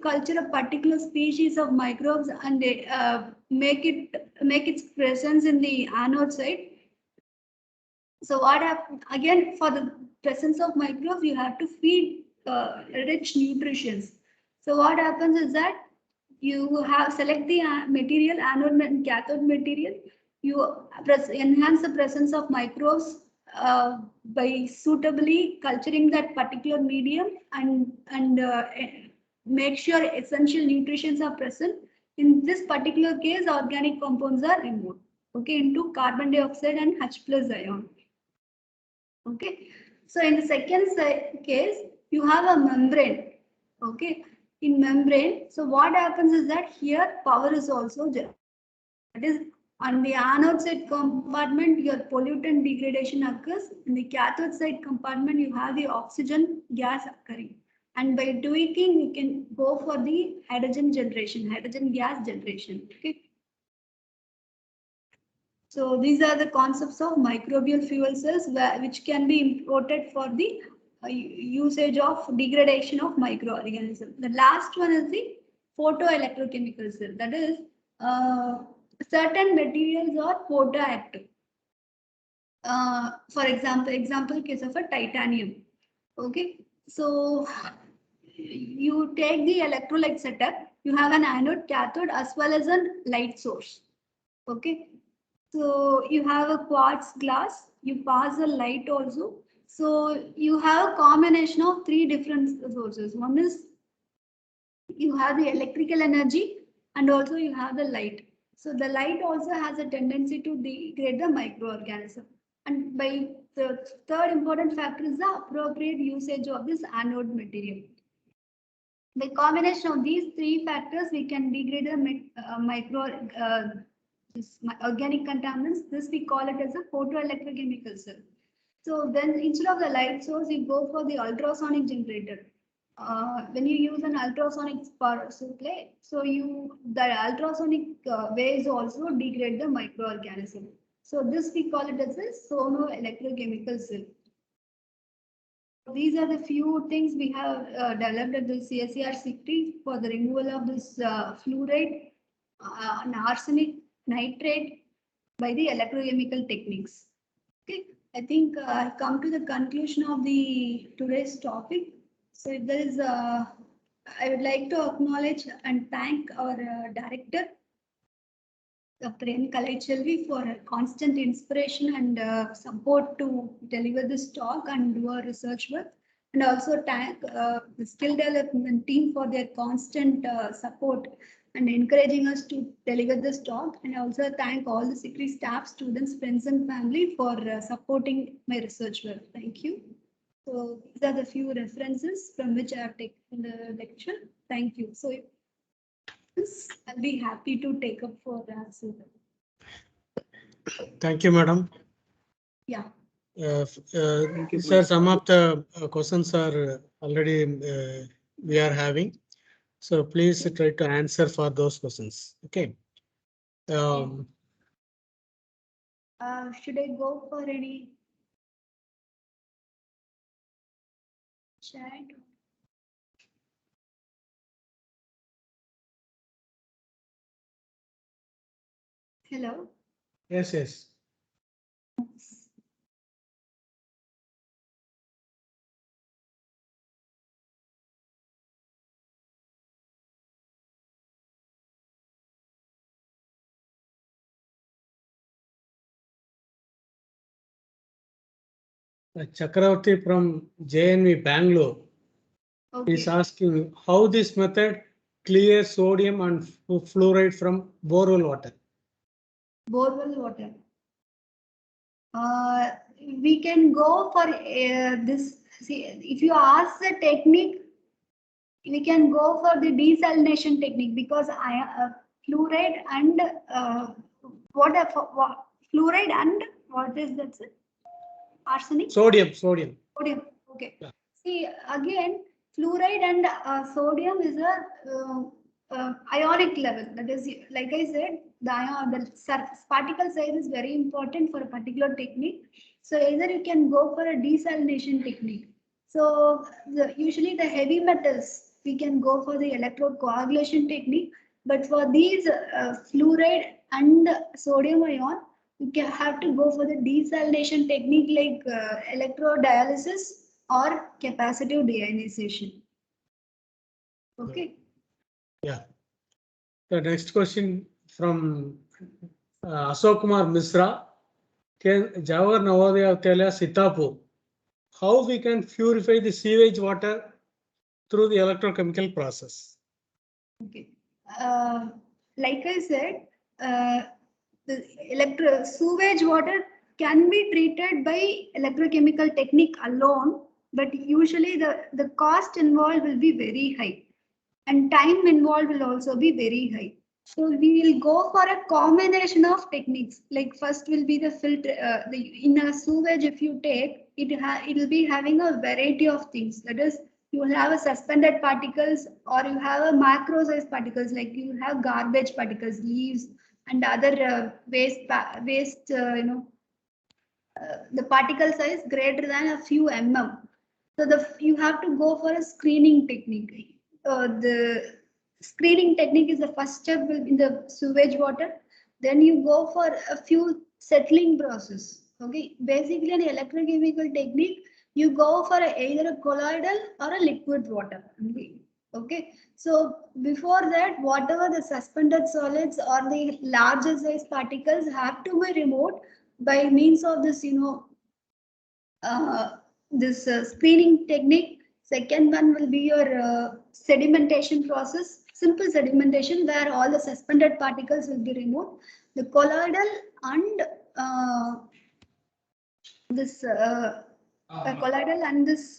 culture a particular species of microbes and make its presence in the anode side. So what happens again for the presence of microbes, you have to feed rich nutrients. So what happens is that you have select the material, anode and cathode material. You enhance the presence of microbes by suitably culturing that particular medium and make sure essential nutrients are present. In this particular case, organic compounds are removed. Okay, into carbon dioxide and H plus ion. Okay, so in the second case, you have a membrane. Okay, in membrane, so what happens is that here power is also there. That is, on the anode side compartment, your pollutant degradation occurs. In the cathode side compartment, you have the oxygen gas occurring. And by tweaking, you can go for the hydrogen generation, hydrogen gas generation. Okay. So these are the concepts of microbial fuel cells which can be imported for the usage of degradation of microorganisms. The last one is the photoelectrochemical cell. That is, certain materials are photoactive. For example, case of a titanium. Okay, so you take the electrolyte setup. You have an anode, cathode, as well as a light source. Okay. So you have a quartz glass, you pass a light also. So you have a combination of three different sources. One is you have the electrical energy and also you have the light. So the light also has a tendency to degrade the microorganism. And by the third important factor is the appropriate usage of this anode material. The combination of these three factors, we can degrade the organic contaminants. This we call it as a photoelectrochemical cell. So then instead of the light source, you go for the ultrasonic generator. When you use an ultrasonic power supply, so the ultrasonic waves also degrade the microorganism. So this we call it as a sonoelectrochemical cell. These are the few things we have developed at the CSER SICTE for the removal of this fluoride and arsenic, nitrate by the electrochemical techniques. Okay, I think I've come to the conclusion of the today's topic. So if there is, I would like to acknowledge and thank our director, Dr. N. Kalai for constant inspiration and support to deliver this talk and do our research work. And also thank the skill development team for their constant support and encouraging us to deliver this talk. And also thank all the SICRI staff, students, friends, and family for supporting my research work. Thank you. So these are the few references from which I have taken the lecture. Thank you. So I'll be happy to take up for answer. Thank you, madam. Yeah. Sir, some of the questions are already we are having. So please try to answer for those questions. Okay. Should I go for any chat? Hello. Yes, yes. Chakravarti from JNV Bangalore is asking how this method clears sodium and fluoride from borewell water. Borewell water. We can go for this. See, if you ask the technique, we can go for the desalination technique because fluoride and fluoride and what is that? Arsenic? Sodium. Okay. Yeah. See, again, fluoride and sodium is a ionic level. That is, like I said, the particle size is very important for a particular technique. So either you can go for a desalination technique. So usually the heavy metals we can go for the electrode coagulation technique. But for these fluoride and sodium ion, you can have to go for the desalination technique like electrodialysis or capacitive deionization. Okay. Yeah. The next question from Ashok Kumar Misra. Can Jawahar Navodaya Vidyalaya Sitapur, how we can purify the sewage water through the electrochemical process? Okay. Like I said, the sewage water can be treated by electrochemical technique alone, but usually the cost involved will be very high and time involved will also be very high. So we will go for a combination of techniques. Like first will be the filter. In a sewage, if you take it, it will be having a variety of things. That is, you will have a suspended particles, or you have a macro size particles, like you have garbage particles, leaves, and other waste. The particle size greater than a few mm. So you have to go for a screening technique. The screening technique is the first step in the sewage water. Then you go for a few settling process. Okay, basically an electrochemical technique, you go for either a colloidal or a liquid water. Okay, so before that, whatever the suspended solids or the larger size particles have to be removed by means of this, this screening technique. Second one will be your sedimentation process, simple sedimentation where all the suspended particles will be removed. The colloidal and this colloidal and this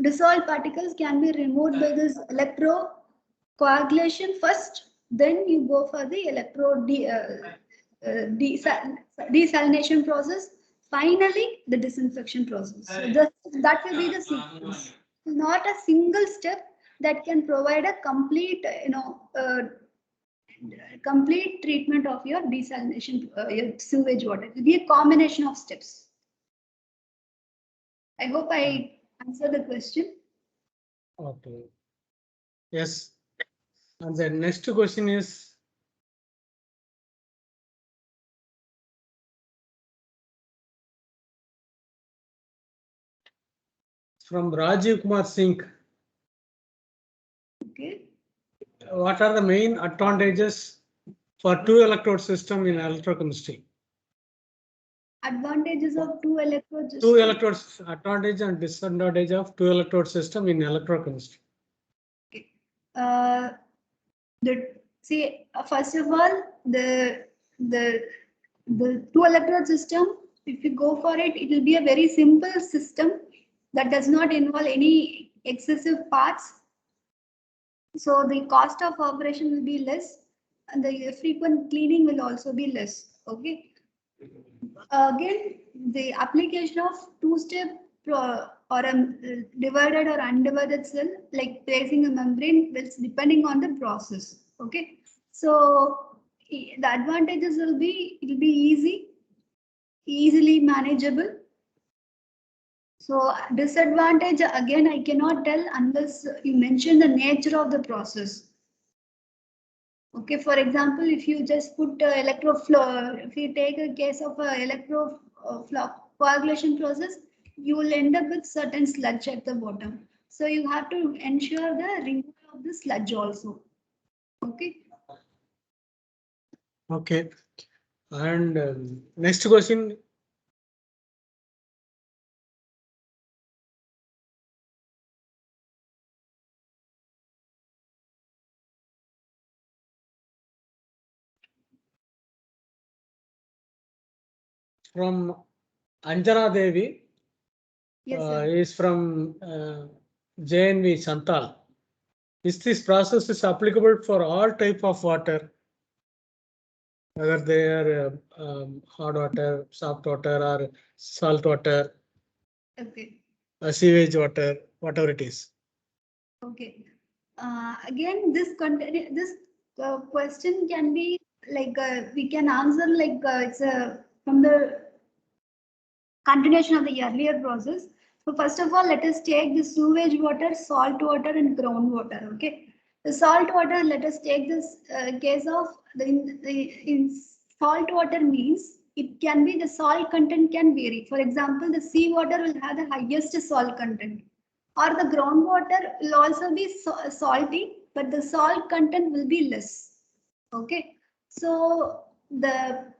dissolved particles can be removed by this electrocoagulation first. Then you go for the desalination process. Finally, the disinfection process. So that will be the sequence. Not a single step that can provide a complete, complete treatment of your desalination, your sewage water. It will be a combination of steps. I hope I answered the question. Okay. Yes. And the next question is from Rajiv Kumar Singh. Okay. What are the main advantages for two electrode system in electrochemistry? Advantages of two electrode system. Two electrodes, advantage and disadvantage of two electrode system in electrochemistry. Okay. First of all, the two electrode system, if you go for it, it will be a very simple system that does not involve any excessive parts. So the cost of operation will be less and the frequent cleaning will also be less. Okay. Again, the application of two-step or a divided or undivided cell, like placing a membrane, will depending on the process. Okay. So the advantages will be, it will be easily manageable. So disadvantage, again, I cannot tell unless you mention the nature of the process. Okay, for example, if you just put if you take a case of a coagulation process, you will end up with certain sludge at the bottom. So you have to ensure the removal of the sludge also. Okay. Okay. And next question. From Anjana Devi. Yes, is from JNV Santal. Is this process is applicable for all type of water, whether they are hard water, soft water, or salt water, okay. Sewage water, whatever it is? Okay. Again, this question can be like we can answer like it's from the continuation of the earlier process. So first of all, let us take the sewage water, salt water, and groundwater. Okay. The salt water, let us take this case of in salt water means it can be the salt content can vary. For example, the sea water will have the highest salt content, or the groundwater will also be salty, but the salt content will be less. Okay. So the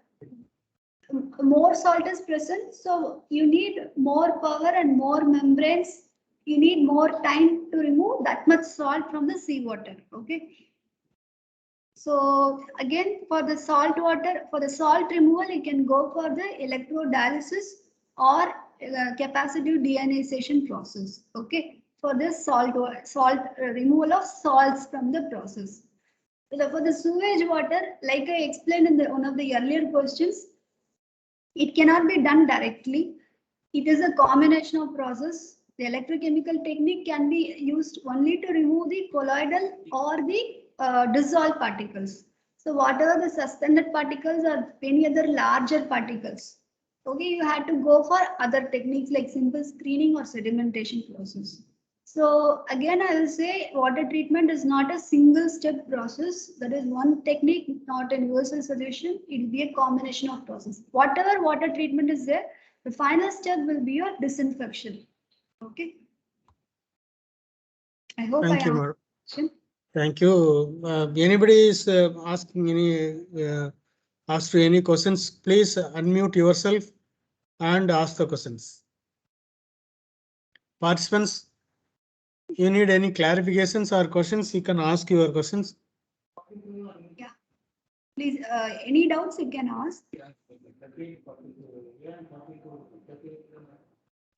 more salt is present, so you need more power and more membranes. You need more time to remove that much salt from the seawater. Okay. So again, for the salt water, for the salt removal, you can go for the electrodialysis or capacitive deionization process. Okay. For this salt removal of salts from the process. So for the sewage water, like I explained in one of the earlier questions, it cannot be done directly. It is a combination of process. The electrochemical technique can be used only to remove the colloidal or the dissolved particles. So whatever the suspended particles or any other larger particles, okay, you had to go for other techniques like simple screening or sedimentation process. So again, I will say water treatment is not a single step process. That is one technique, not a universal solution. It will be a combination of process. Whatever water treatment is there, the final step will be your disinfection. Okay. I hope Thank I you, answered. madam. Thank you. Anybody is asking asked to any questions, please unmute yourself and ask the questions. Participants, you need any clarifications or questions, you can ask your questions. Yeah. Please, any doubts you can ask.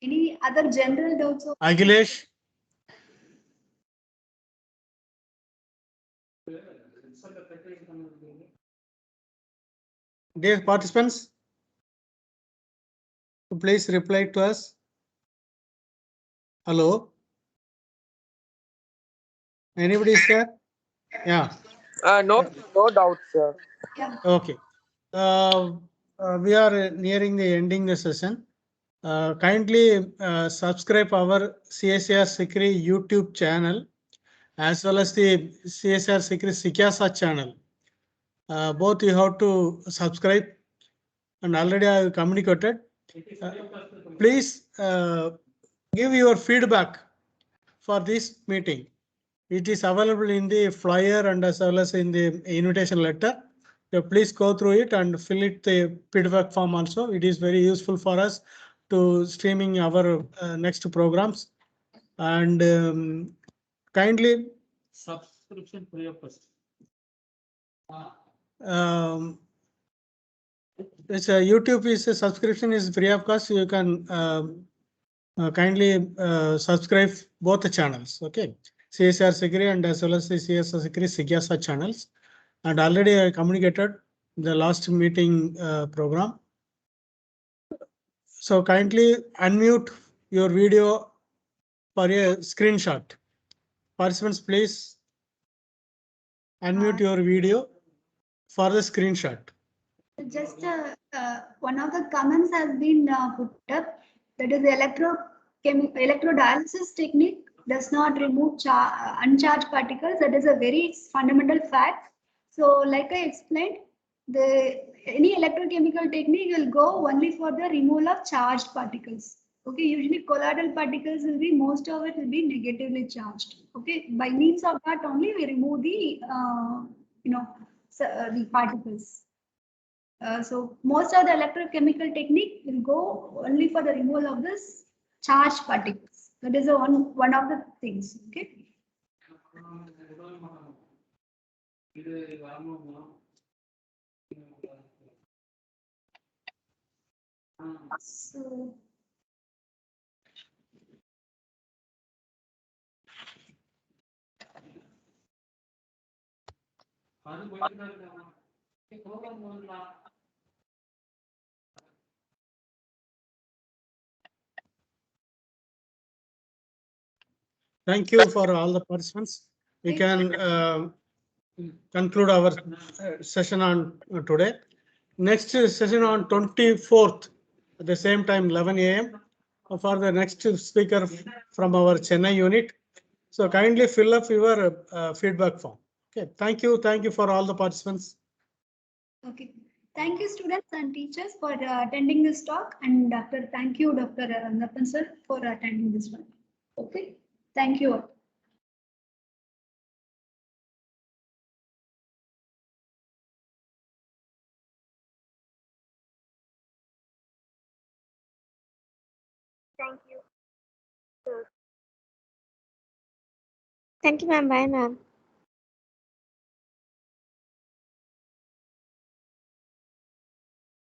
Any other general doubts? Akhilesh. Dear participants, please reply to us. Hello. Anybody is there? Yeah. No doubt, sir. Yeah. Okay. We are nearing the ending the session. Kindly subscribe our CSR Sikri YouTube channel as well as the CSR Sikri Sikyasa channel. Both you have to subscribe, and already I have communicated. Please give your feedback for this meeting. It is available in the flyer and as well as in the invitation letter. So please go through it and fill it the feedback form also. It is very useful for us to streaming our next programs. And kindly subscription free of cost. It's a YouTube is a subscription is free of cost. You can kindly subscribe both the channels. Okay. CSR Sikri and as well as the CSR Sikri Sikyasa channels. And already I communicated the last meeting program. So kindly unmute your video for a screenshot. Participants, please unmute your video for the screenshot. Just one of the comments has been put up. That is the electrodialysis technique does not remove uncharged particles. That is a very fundamental fact. So, like I explained, any electrochemical technique will go only for the removal of charged particles. Okay, usually colloidal particles will be, most of it will be negatively charged. Okay, by means of that only we remove the the particles. So most of the electrochemical technique will go only for the removal of this charged particles. That is one of the things. Okay. So. Thank you for all the participants. We can conclude our session on today. Next session on 24th at the same time 11 a.m. for the next speaker from our Chennai unit. So kindly fill up your feedback form. Okay, thank you for all the participants. Okay. Thank you, students and teachers, for attending this talk. And thank you, Dr. Rangappan sir, for attending this one. Okay. Thank you all. Thank you. Thank you, ma'am. Bye, ma'am.